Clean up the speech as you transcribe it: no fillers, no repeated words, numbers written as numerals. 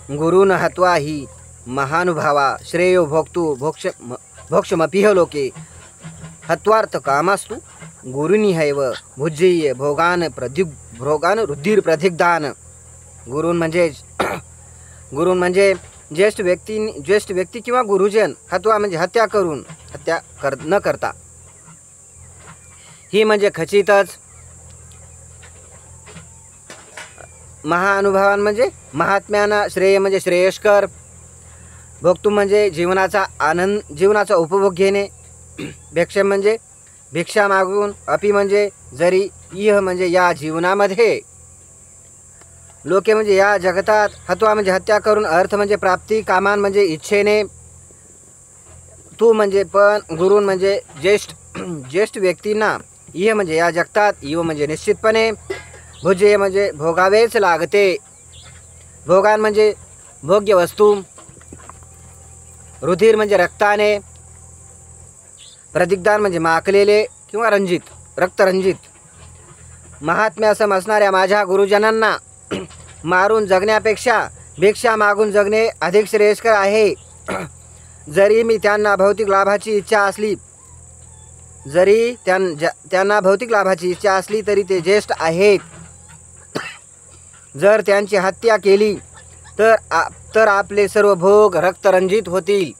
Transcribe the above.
गुरुन हत्वा हि महानुभावा श्रेयो भोक्तु भोक्षमपिह लोके हत्वार्थ कामास्तु गुरुनिहैव भुज्येय भोगान रुधिर प्रदिग्धान। गुरुन म्हणजे ज्येष्ठ व्यक्ती किंवा गुरुजन, हत्वा म्हणजे हत्या न करता, ही म्हणजे खचितच, महाअनुभवान म्हणजे महात्म्यानं, श्रेय म्हणजे श्रेयस्कर, भोक्तुम म्हणजे जीवनाचा उपभोग घेणे, भिक्षा म्हणजे भिक्षा मागून, अपि म्हणजे जरी, इह म्हणजे या जीवनामध्ये, लोके म्हणजे या जगतात, हत्वा म्हणजे हत्या करून, अर्थ म्हणजे प्राप्ती, कामान म्हणजे इच्छेने, तू म्हणजे पण, गुरुन म्हणजे ज्येष्ठ व्यक्तींना, इह म्हणजे या जगतात, इव म्हणजे निश्चितपणे, भुज्य म्हणजे भोगावेच लागते, भोगान म्हणजे भोग्य वस्तू, रुधिर म्हणजे रक्ताने, प्रदिग्धान म्हणजे माखलेले किंवा रक्तरंजित। महात्म्य समजणाऱ्या माझ्या गुरुजनांना मारून जगण्यापेक्षा भिक्षा मागून जगणे अधिक श्रेयस्कर आहे। जरी त्यांना भौतिक लाभाची इच्छा असली तरी ते ज्येष्ठ आहेत। जर त्यांची हत्या केली तर आपले सर्व भोग रक्तरंजित होतील।